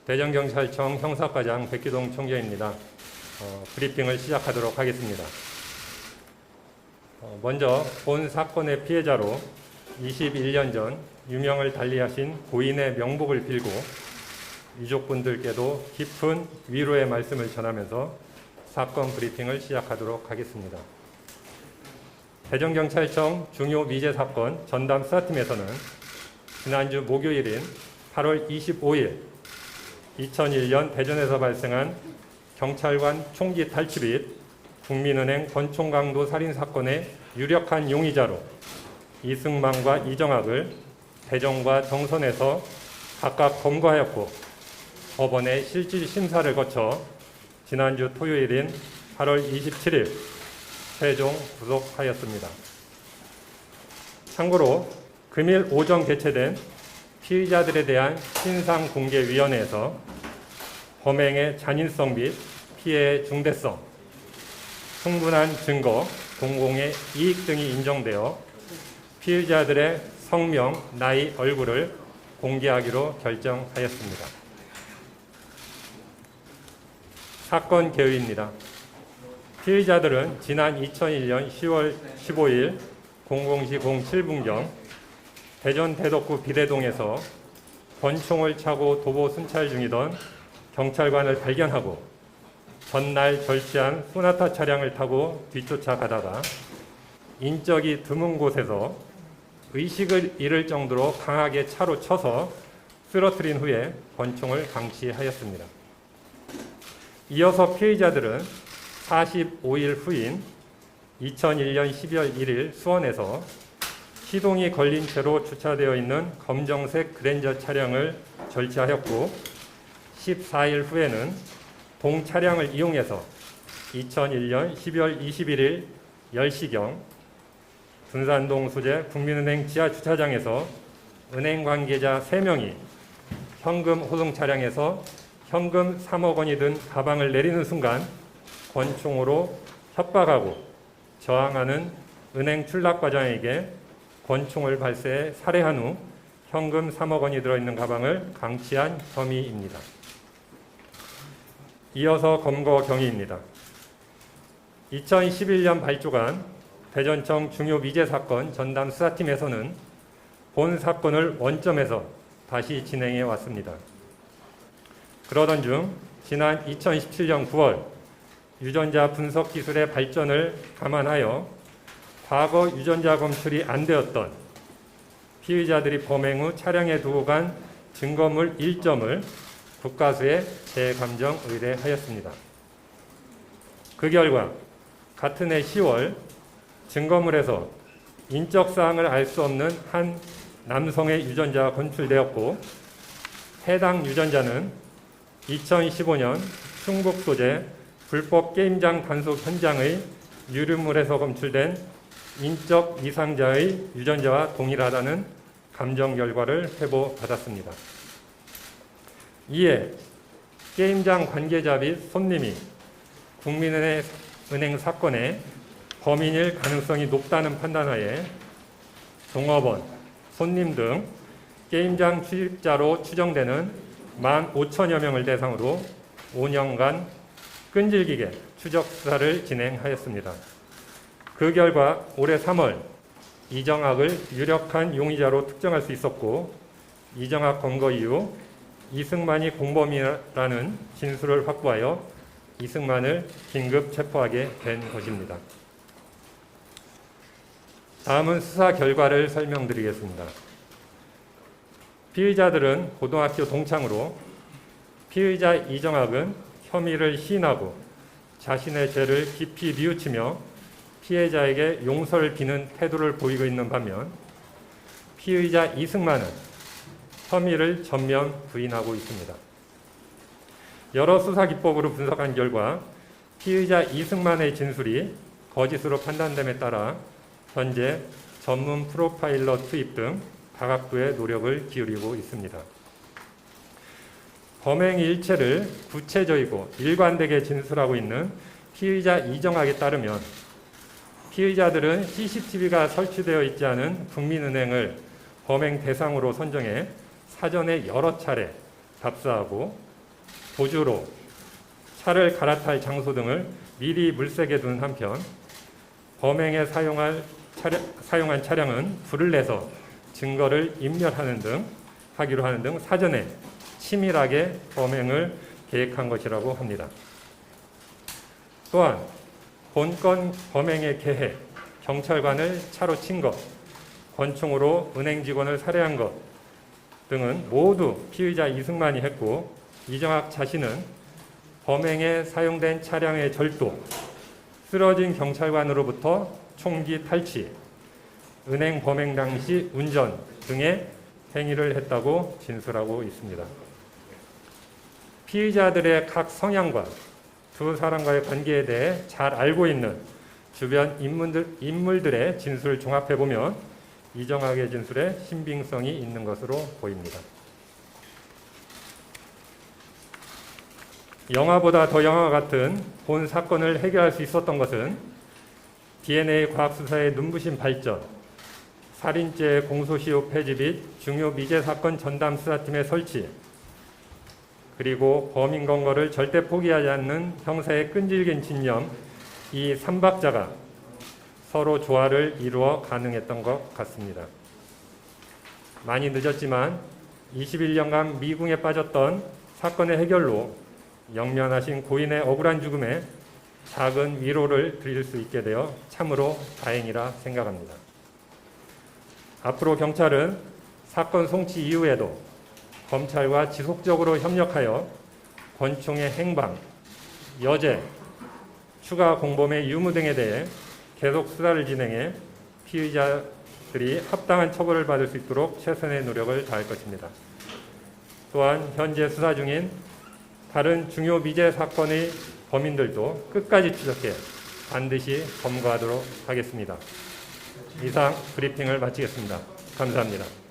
대전경찰청 형사과장 백기동 총장입니다. 브리핑을 시작하도록 하겠습니다. 먼저 본 사건의 피해자로 21년 전 유명을 달리하신 고인의 명복을 빌고 유족분들께도 깊은 위로의 말씀을 전하면서 사건 브리핑을 시작하도록 하겠습니다. 대전경찰청 중요 미제 사건 전담 수사팀에서는 지난주 목요일인 8월 25일 2001년 대전에서 발생한 경찰관 총기 탈취 및 국민은행 권총강도 살인사건의 유력한 용의자로 이승만과 이정학을 대전과 정선에서 각각 검거하였고 법원의 실질 심사를 거쳐 지난주 토요일인 8월 27일 최종 구속하였습니다. 참고로 금일 오전 개최된 피의자들에 대한 신상공개위원회에서 범행의 잔인성 및 피해의 중대성, 충분한 증거, 공공의 이익 등이 인정되어 피의자들의 성명, 나이, 얼굴을 공개하기로 결정하였습니다. 사건 개요입니다. 피의자들은 지난 2001년 10월 15일 00시 07분경 대전 대덕구 비대동에서 권총을 차고 도보 순찰 중이던 경찰관을 발견하고 전날 절취한 소나타 차량을 타고 뒤쫓아 가다가 인적이 드문 곳에서 의식을 잃을 정도로 강하게 차로 쳐서 쓰러뜨린 후에 권총을 방치하였습니다. 이어서 피의자들은 45일 후인 2001년 12월 1일 수원에서 시동이 걸린 채로 주차되어 있는 검정색 그랜저 차량을 절취하였고 14일 후에는 동 차량을 이용해서 2001년 12월 21일 10시경 둔산동 소재 국민은행 지하 주차장에서 은행 관계자 3명이 현금 호송 차량에서 현금 3억 원이 든 가방을 내리는 순간 권총으로 협박하고 저항하는 은행 출납과장에게 권총을 발사해 살해한 후 현금 3억 원이 들어있는 가방을 강취한 혐의입니다. 이어서 검거 경위입니다. 2011년 발족한 대전청 중요 미제 사건 전담 수사팀에서는 본 사건을 원점에서 다시 진행해 왔습니다. 그러던 중 지난 2017년 9월 유전자 분석 기술의 발전을 감안하여 과거 유전자 검출이 안 되었던 피의자들이 범행 후 차량에 두고 간 증거물 1점을 국가수에 재감정 의뢰하였습니다. 그 결과 같은 해 10월 증거물에서 인적사항을 알 수 없는 한 남성의 유전자가 검출되었고 해당 유전자는 2015년 충북 소재 불법 게임장 단속 현장의 유류물에서 검출된 인적 이상자의 유전자와 동일하다는 감정 결과를 회보받았습니다. 이에 게임장 관계자 및 손님이 국민은행 사건의 범인일 가능성이 높다는 판단하에 종업원, 손님 등 게임장 출입자로 추정되는 15,000여 명을 대상으로 5년간 끈질기게 추적 수사를 진행하였습니다. 그 결과 올해 3월 이정학을 유력한 용의자로 특정할 수 있었고 이정학 검거 이후 이승만이 공범이라는 진술을 확보하여 이승만을 긴급 체포하게 된 것입니다. 다음은 수사 결과를 설명드리겠습니다. 피의자들은 고등학교 동창으로 피의자 이정학은 혐의를 시인하고 자신의 죄를 깊이 뉘우치며 피해자에게 용서를 비는 태도를 보이고 있는 반면 피의자 이승만은 혐의를 전면 부인하고 있습니다. 여러 수사 기법으로 분석한 결과 피의자 이승만의 진술이 거짓으로 판단됨에 따라 현재 전문 프로파일러 투입 등 다각도의 노력을 기울이고 있습니다. 범행 일체를 구체적이고 일관되게 진술하고 있는 피의자 이정학에 따르면 피의자들은 CCTV가 설치되어 있지 않은 국민은행을 범행 대상으로 선정해 사전에 여러 차례 답사하고 도주로 차를 갈아탈 장소 등을 미리 물색해 둔 한편 범행에 사용한 차량은 불을 내서 증거를 인멸하기로 하는 등 사전에 치밀하게 범행을 계획한 것이라고 합니다. 또한 본건 범행의 계획, 경찰관을 차로 친 것, 권총으로 은행 직원을 살해한 것 등은 모두 피의자 이승만이 했고 이정학 자신은 범행에 사용된 차량의 절도, 쓰러진 경찰관으로부터 총기 탈취, 은행 범행 당시 운전 등의 행위를 했다고 진술하고 있습니다. 피의자들의 각 성향과 두 사람과의 관계에 대해 잘 알고 있는 주변 인물들의 진술을 종합해보면 이정학의 진술에 신빙성이 있는 것으로 보입니다. 영화보다 더 영화 같은 본 사건을 해결할 수 있었던 것은 DNA 과학수사의 눈부신 발전, 살인죄 공소시효 폐지 및 중요 미제 사건 전담 수사팀의 설치, 그리고 범인 검거를 절대 포기하지 않는 형사의 끈질긴 신념, 이 3박자가 서로 조화를 이루어 가능했던 것 같습니다. 많이 늦었지만 21년간 미궁에 빠졌던 사건의 해결로 영면하신 고인의 억울한 죽음에 작은 위로를 드릴 수 있게 되어 참으로 다행이라 생각합니다. 앞으로 경찰은 사건 송치 이후에도 검찰과 지속적으로 협력하여 권총의 행방, 여죄, 추가 공범의 유무 등에 대해 계속 수사를 진행해 피의자들이 합당한 처벌을 받을 수 있도록 최선의 노력을 다할 것입니다. 또한 현재 수사 중인 다른 중요 미제 사건의 범인들도 끝까지 추적해 반드시 검거하도록 하겠습니다. 이상 브리핑을 마치겠습니다. 감사합니다.